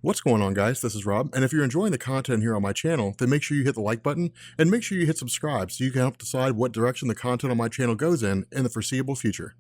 What's going on, guys? This is Rob, and if you're enjoying the content here on my channel, then make sure you hit the like button and make sure you hit subscribe so you can help decide what direction the content on my channel goes in the foreseeable future.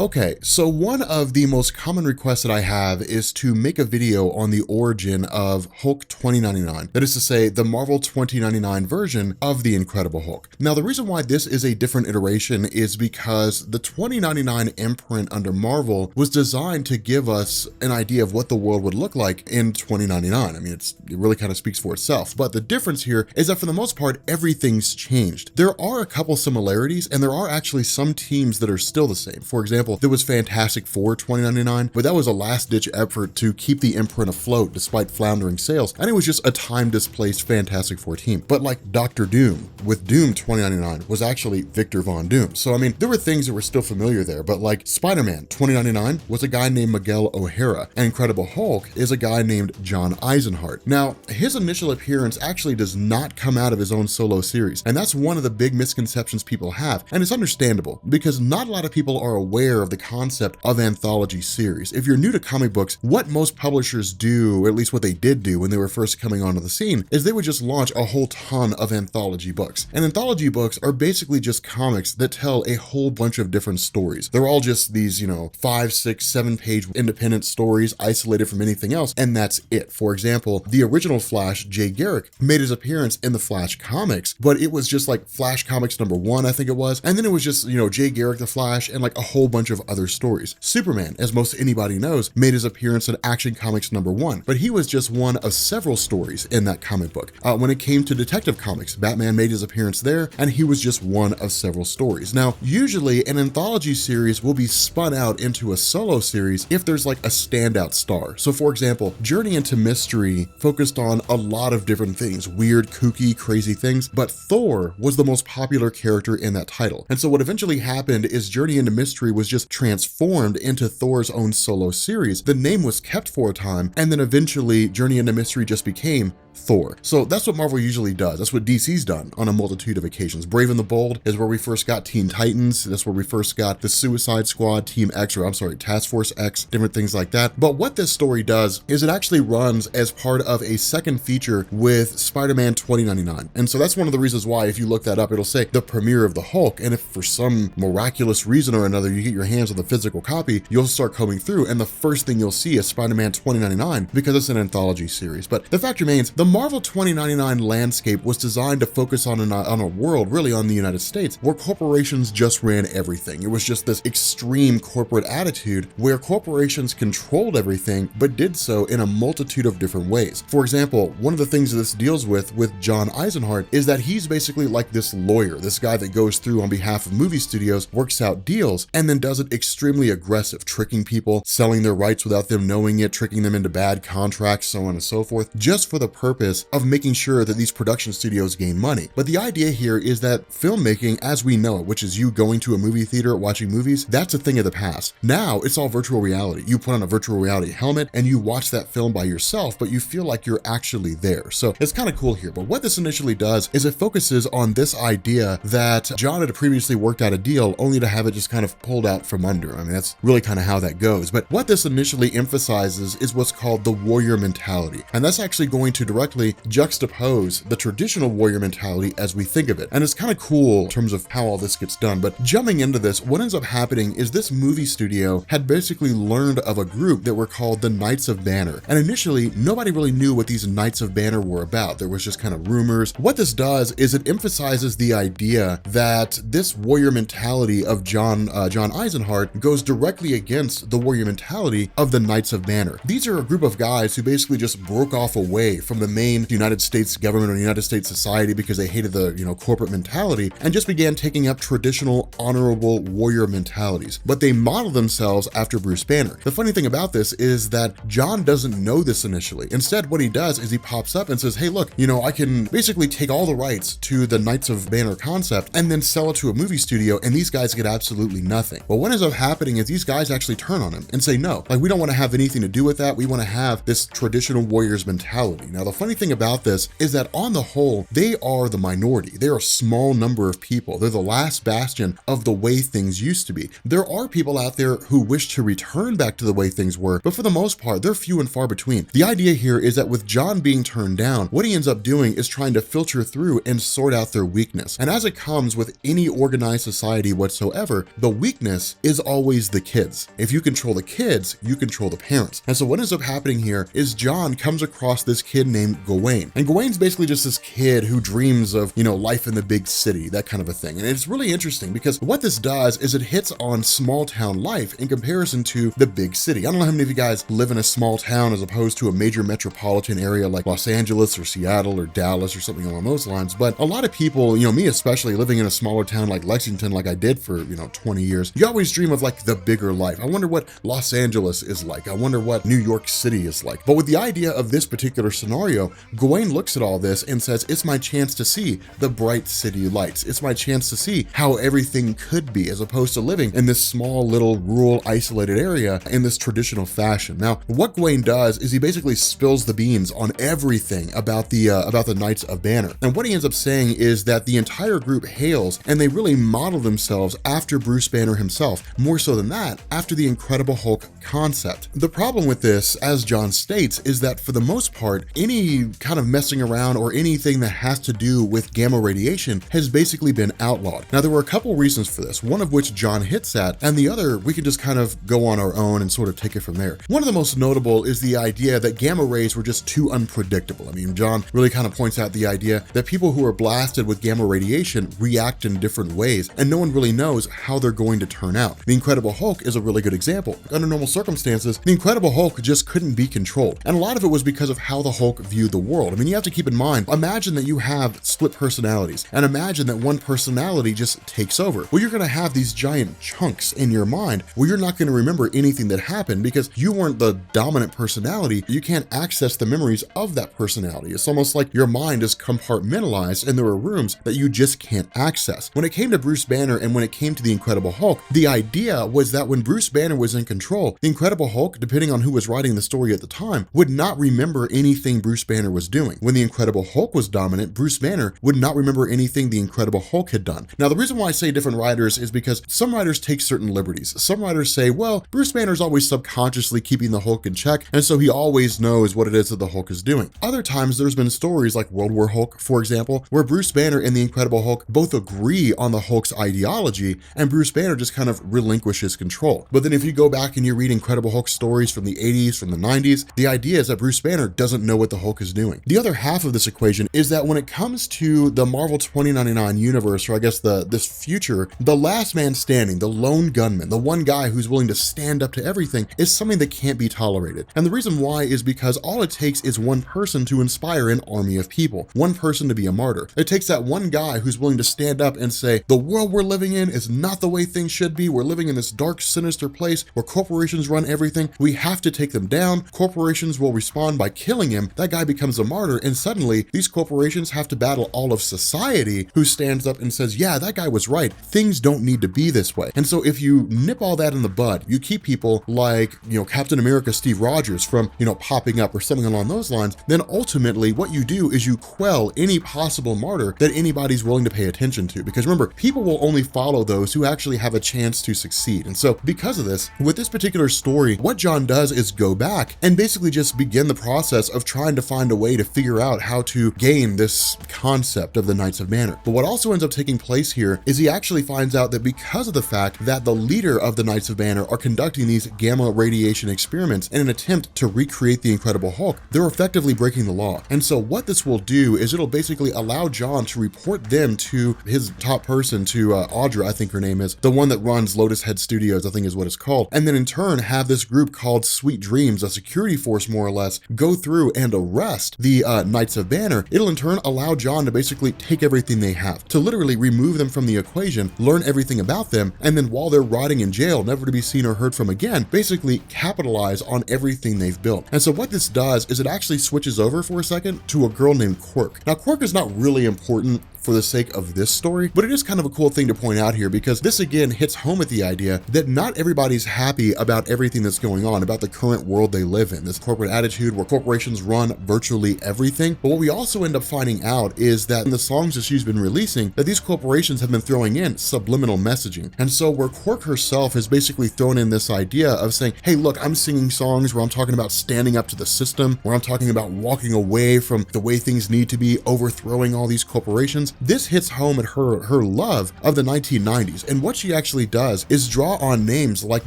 Okay, so one of the most common requests that I have is to make a video on the origin of Hulk 2099. That is to say, the Marvel 2099 version of the Incredible Hulk. Now, the reason why this is a different iteration is because the 2099 imprint under Marvel was designed to give us an idea of what the world would look like in 2099. I mean, it really kind of speaks for itself. But the difference here is that for the most part, everything's changed. There are a couple similarities, and there are actually some teams that are still the same. For example, there was Fantastic Four 2099, but that was a last-ditch effort to keep the imprint afloat despite floundering sales, and it was just a time-displaced Fantastic Four team. But like Doctor Doom with Doom 2099 was actually Victor Von Doom. So I mean, there were things that were still familiar there, but like Spider-Man 2099 was a guy named Miguel O'Hara, and Incredible Hulk is a guy named John Eisenhart. Now, his initial appearance actually does not come out of his own solo series, and that's one of the big misconceptions people have, and it's understandable because not a lot of people are aware of the concept of anthology series. If you're new to comic books, what most publishers do, or at least what they did do when they were first coming onto the scene, is they would just launch a whole ton of anthology books. And anthology books are basically just comics that tell a whole bunch of different stories. They're all just these, 5, 6, 7-page independent stories isolated from anything else, and that's it. For example, the original Flash, Jay Garrick, made his appearance in the Flash comics, but it was just like Flash Comics #1, I think it was, and then it was just, Jay Garrick the Flash and like a whole bunch of other stories. Superman, as most anybody knows, made his appearance in Action Comics #1, but he was just one of several stories in that comic book. When it came to Detective Comics, Batman made his appearance there, and he was just one of several stories. Now, usually an anthology series will be spun out into a solo series if there's like a standout star. So for example, Journey into Mystery focused on a lot of different things, weird, kooky, crazy things, but Thor was the most popular character in that title. And so what eventually happened is Journey into Mystery was just transformed into Thor's own solo series. The name was kept for a time, and then eventually Journey into Mystery just became Thor. So that's what Marvel usually does. That's what DC's done on a multitude of occasions. Brave and the Bold is where we first got Teen Titans. That's where we first got the Suicide Squad, Task Force X, different things like that. But what this story does is it actually runs as part of a second feature with Spider-Man 2099. And so that's one of the reasons why, if you look that up, it'll say the premiere of the Hulk. And if for some miraculous reason or another, you get your hands on the physical copy, you'll start combing through, and the first thing you'll see is Spider-Man 2099 because it's an anthology series. But the fact remains, the Marvel 2099 landscape was designed to focus on a world, really on the United States, where corporations just ran everything. It was just this extreme corporate attitude where corporations controlled everything, but did so in a multitude of different ways. For example, one of the things that this deals with John Eisenhart is that he's basically like this lawyer, this guy that goes through on behalf of movie studios, works out deals, and then does it extremely aggressive, tricking people, selling their rights without them knowing it, tricking them into bad contracts, so on and so forth, just for the purpose of making sure that these production studios gain money. But the idea here is that filmmaking as we know it, which is you going to a movie theater, watching movies, that's a thing of the past. Now it's all virtual reality. You put on a virtual reality helmet and you watch that film by yourself, but you feel like you're actually there. So it's kind of cool here. But what this initially does is it focuses on this idea that John had previously worked out a deal only to have it just kind of pulled out from under. I mean, that's really kind of how that goes. But what this initially emphasizes is what's called the warrior mentality. And that's actually going to directly juxtapose the traditional warrior mentality as we think of it. And it's kind of cool in terms of how all this gets done. But jumping into this, what ends up happening is this movie studio had basically learned of a group that were called the Knights of Banner. And initially, nobody really knew what these Knights of Banner were about. There was just kind of rumors. What this does is it emphasizes the idea that this warrior mentality of John Eisenhart goes directly against the warrior mentality of the Knights of Banner. These are a group of guys who basically just broke off away from the main United States government or United States society because they hated the corporate mentality and just began taking up traditional honorable warrior mentalities. But they model themselves after Bruce Banner. The funny thing about this is that John doesn't know this initially. Instead, what he does is he pops up and says, hey, look, I can basically take all the rights to the Knights of Banner concept and then sell it to a movie studio, and these guys get absolutely nothing. Well, But what ends up happening is these guys actually turn on him and say, no, like, we don't want to have anything to do with that. We want to have this traditional warriors mentality. Now, the funny thing about this is that on the whole, they are the minority. They're a small number of people. They're the last bastion of the way things used to be. There are people out there who wish to return back to the way things were, but for the most part, they're few and far between. The idea here is that with Jon being turned down, what he ends up doing is trying to filter through and sort out their weakness. And as it comes with any organized society whatsoever, the weakness is always the kids. If you control the kids, you control the parents. And so what ends up happening here is Jon comes across this kid named Gawain. And Gawain's basically just this kid who dreams of, life in the big city, that kind of a thing. And it's really interesting because what this does is it hits on small town life in comparison to the big city. I don't know how many of you guys live in a small town as opposed to a major metropolitan area like Los Angeles or Seattle or Dallas or something along those lines. But a lot of people, me especially, living in a smaller town like Lexington, like I did for, 20 years, you always dream of like the bigger life. I wonder what Los Angeles is like. I wonder what New York City is like. But with the idea of this particular scenario, Gawain looks at all this and says, it's my chance to see the bright city lights. It's my chance to see how everything could be, as opposed to living in this small little rural isolated area in this traditional fashion. Now, what Gawain does is he basically spills the beans on everything about the Knights of Banner. And what he ends up saying is that the entire group hails and they really model themselves after Bruce Banner himself. More so than that, after the Incredible Hulk concept. The problem with this, as Jon states, is that for the most part, any kind of messing around or anything that has to do with gamma radiation has basically been outlawed. Now, there were a couple reasons for this, one of which Jon hits at, and the other we could just kind of go on our own and sort of take it from there. One of the most notable is the idea that gamma rays were just too unpredictable. I mean, Jon really kind of points out the idea that people who are blasted with gamma radiation react in different ways, and no one really knows how they're going to turn out. The Incredible Hulk is a really good example. Under normal circumstances, the Incredible Hulk just couldn't be controlled. And a lot of it was because of how the Hulk viewed the world. I mean, you have to keep in mind, imagine that you have split personalities, and imagine that one personality just takes over. Well, you're going to have these giant chunks in your mind where you're not going to remember anything that happened because you weren't the dominant personality. You can't access the memories of that personality. It's almost like your mind is compartmentalized and there are rooms that you just can't access. When it came to Bruce Banner and when it came to the Incredible Hulk, the idea was that when Bruce Banner was in control, the Incredible Hulk, depending on who was writing the story at the time, would not remember anything Bruce Banner was doing. When the Incredible Hulk was dominant, Bruce Banner would not remember anything the Incredible Hulk had done. Now, the reason why I say different writers is because some writers take certain liberties. Some writers say, well, Bruce Banner's always subconsciously keeping the Hulk in check, and so he always knows what it is that the Hulk is doing. Other times, there's been stories like World War Hulk, for example, where Bruce Banner and the Incredible Hulk both agree on the Hulk's ideology, and Bruce Banner just kind of relinquishes control. But then if you go back and you read Incredible Hulk stories from the 80s, from the 90s, the idea is that Bruce Banner doesn't know what the Hulk is doing. The other half of this equation is that when it comes to the Marvel 2099 universe, or I guess this future, the last man standing, the lone gunman, the one guy who's willing to stand up to everything, is something that can't be tolerated. And the reason why is because all it takes is one person to inspire an army of people, one person to be a martyr. It takes that one guy who's willing to stand up and say, the world we're living in is not the way things should be. We're living in this dark, sinister place where corporations run everything. We have to take them down. Corporations will respond by killing him. That guy becomes a martyr, and suddenly these corporations have to battle all of society who stands up and says, yeah, that guy was right. Things don't need to be this way. And so if you nip all that in the bud, you keep people like, Captain America Steve Rogers from, popping up or something along those lines, then ultimately what you do is you quell any possible martyr that anybody's willing to pay attention to. Because remember, people will only follow those who actually have a chance to succeed. And so because of this, with this particular story, what Jon does is go back and basically just begin the process of trying to find a way to figure out how to gain this concept of the Knights of Banner. But what also ends up taking place here is he actually finds out that because of the fact that the leader of the Knights of Banner are conducting these gamma radiation experiments in an attempt to recreate the Incredible Hulk, they're effectively breaking the law. And so what this will do is it'll basically allow Jon to report them to his top person, to Audra, I think her name is, the one that runs Lotus Head Studios, I think is what it's called. And then in turn have this group called Sweet Dreams, a security force more or less, go through and arrest the Knights of Banner. It'll in turn allow Jon to basically take everything they have, to literally remove them from the equation, learn everything about them, and then while they're rotting in jail, never to be seen or heard from again, basically capitalize on everything they've built. And so what this does is it actually switches over for a second to a girl named Quirk. Now, Quirk is not really important for the sake of this story, but it is kind of a cool thing to point out here because this again hits home at the idea that not everybody's happy about everything that's going on, about the current world they live in, this corporate attitude where corporations run virtually everything. But what we also end up finding out is that in the songs that she's been releasing, that these corporations have been throwing in subliminal messaging. And so where Quirk herself has basically thrown in this idea of saying, hey, look, I'm singing songs where I'm talking about standing up to the system, where I'm talking about walking away from the way things need to be, overthrowing all these corporations. This hits home at her love of the 1990s. And what she actually does is draw on names like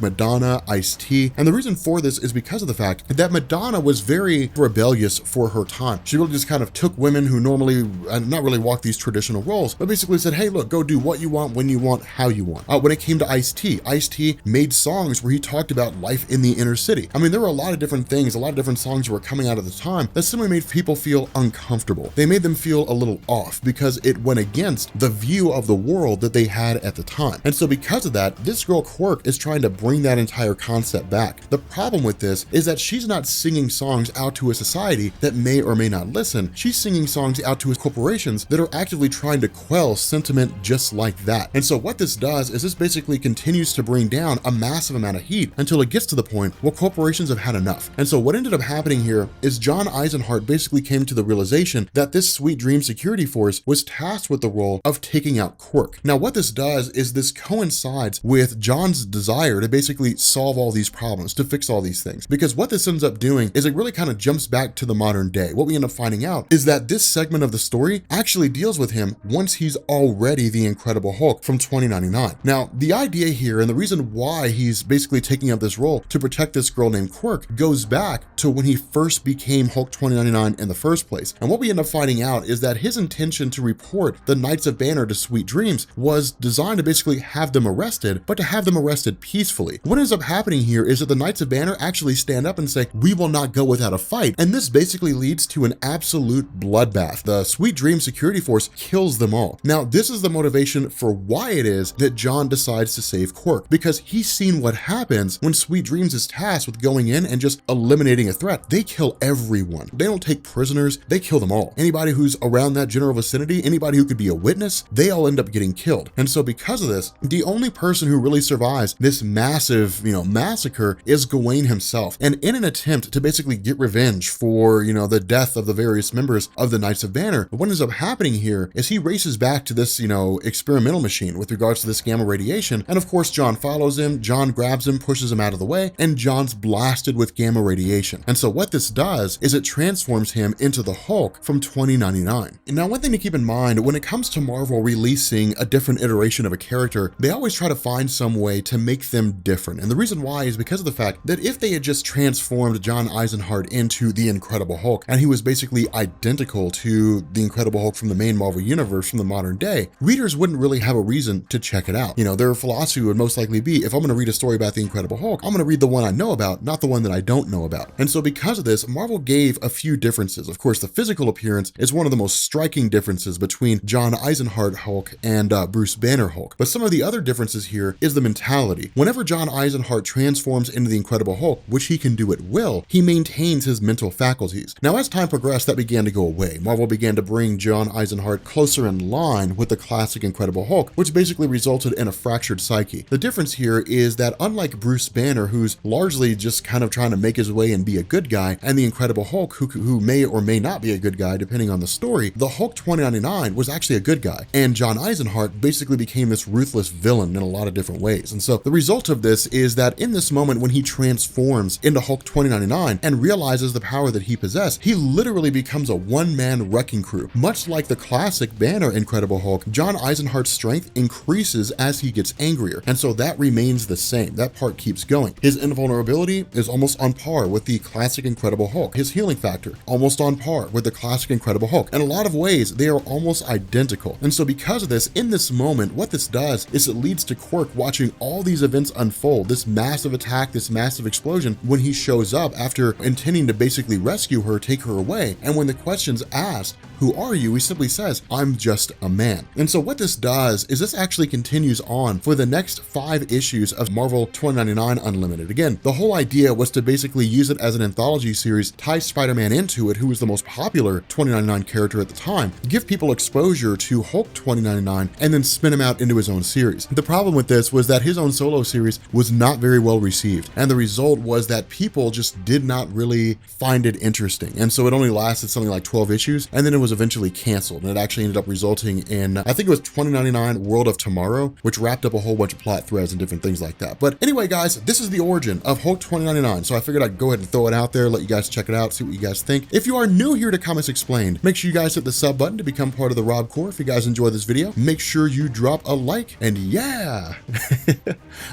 Madonna, Ice-T. And the reason for this is because of the fact that Madonna was very rebellious for her time. She really just kind of took women who normally not really walk these traditional roles, but basically said, hey, look, go do what you want, when you want, how you want. When it came to Ice-T, Ice-T made songs where he talked about life in the inner city. I mean, there were a lot of different things, a lot of different songs that were coming out at the time that simply made people feel uncomfortable. They made them feel a little off because it went against the view of the world that they had at the time. And so because of that, this girl Quirk is trying to bring that entire concept back. The problem with this is that she's not singing songs out to a society that may or may not listen. She's singing songs out to corporations that are actively trying to quell sentiment just like that. And so what this does is this basically continues to bring down a massive amount of heat until it gets to the point where corporations have had enough. And so what ended up happening here is John Eisenhart basically came to the realization that this Sweet Dream security force was tasked with the role of taking out Quirk. Now what this does is this coincides with John's desire to basically solve all these problems, to fix all these things. Because what this ends up doing is it really kind of jumps back to the modern day. What we end up finding out is that this segment of the story actually deals with him once he's already the Incredible Hulk from 2099. Now, the idea here and the reason why he's basically taking up this role to protect this girl named Quirk goes back to when he first became Hulk 2099 in the first place. And what we end up finding out is that his intention to report the Knights of Banner to Sweet Dreams was designed to basically have them arrested, but to have them arrested peacefully. What ends up happening here is that the Knights of Banner actually stand up and say, we will not go without a fight. And this basically leads to an absolute bloodbath. The Sweet Dream security force kills them all. Now, this is the motivation for why it is that John decides to save Quirk, because he's seen what happens when Sweet Dreams is tasked with going in and just eliminating a threat. They kill everyone. They don't take prisoners, they kill them all. Anybody who's around that general vicinity, anybody who could be a witness, they all end up getting killed. And so because of this, the only person who really survives this massive, massacre is Gawain himself. And in an attempt to basically get revenge for, the death of the various members of the Knights of Banner, what ends up happening here is he races back to this, experimental machine with regards to this gamma radiation. And of course, John follows him, John grabs him, pushes him out of the way, and John's blasted with gamma radiation. And so what this does is it transforms him into the Hulk from 2099. And now, one thing to keep in mind, when it comes to Marvel releasing a different iteration of a character, they always try to find some way to make them different. And the reason why is because of the fact that if they had just transformed John Eisenhart into the Incredible Hulk, and he was basically identical to the Incredible Hulk from the main Marvel universe from the modern day, readers wouldn't really have a reason to check it out. Their philosophy would most likely be, if I'm going to read a story about the Incredible Hulk, I'm going to read the one I know about, not the one that I don't know about. And so because of this, Marvel gave a few differences. Of course, the physical appearance is one of the most striking differences between John Eisenhart Hulk and Bruce Banner Hulk. But some of the other differences here is the mentality. Whenever John Eisenhart transforms into the Incredible Hulk, which he can do at will, he maintains his mental faculties. Now, as time progressed, that began to go away. Marvel began to bring John Eisenhart closer in line with the classic Incredible Hulk, which basically resulted in a fractured psyche. The difference here is that unlike Bruce Banner, who's largely just kind of trying to make his way and be a good guy, and the Incredible Hulk, who may or may not be a good guy depending on the story, the Hulk 2099 was actually a good guy, and John Eisenhart basically became this ruthless villain in a lot of different ways. And so the result of this is that in this moment when he transforms into Hulk 2099 and realizes the power that he possessed, he literally becomes a one-man wrecking crew. Much like the classic Banner Incredible Hulk, John Eisenhart's strength increases as he gets angrier, and so that remains the same. That part keeps going. His invulnerability is almost on par with the classic Incredible Hulk. His healing factor, almost on par with the classic Incredible Hulk. In a lot of ways, they are almost identical. And so because of this, in this moment, what this does is it leads to Quirk watching all these events unfold, this massive attack, this massive explosion, when he shows up after intending to basically rescue her, take her away. And when the question's asked, who are you? He simply says, I'm just a man. And so what this does is this actually continues on for the next 5 issues of Marvel 2099 Unlimited. Again, the whole idea was to basically use it as an anthology series, tie Spider-Man into it, who was the most popular 2099 character at the time, give people exposure to Hulk 2099 and then spin him out into his own series. The problem with this was that his own solo series was not very well received, and the result was that people just did not really find it interesting. And so it only lasted something like 12 issues, and then it was eventually canceled. And it actually ended up resulting in, I think it was 2099 World of Tomorrow, which wrapped up a whole bunch of plot threads and different things like that. But anyway, guys, this is the origin of Hulk 2099. So I figured I'd go ahead and throw it out there, let you guys check it out, see what you guys think. If you are new here to Comics Explained, make sure you guys hit the sub button to become part of the Rob Corps. If you guys enjoy this video, make sure you drop a like, and yeah,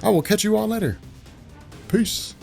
I will catch you all later. Peace.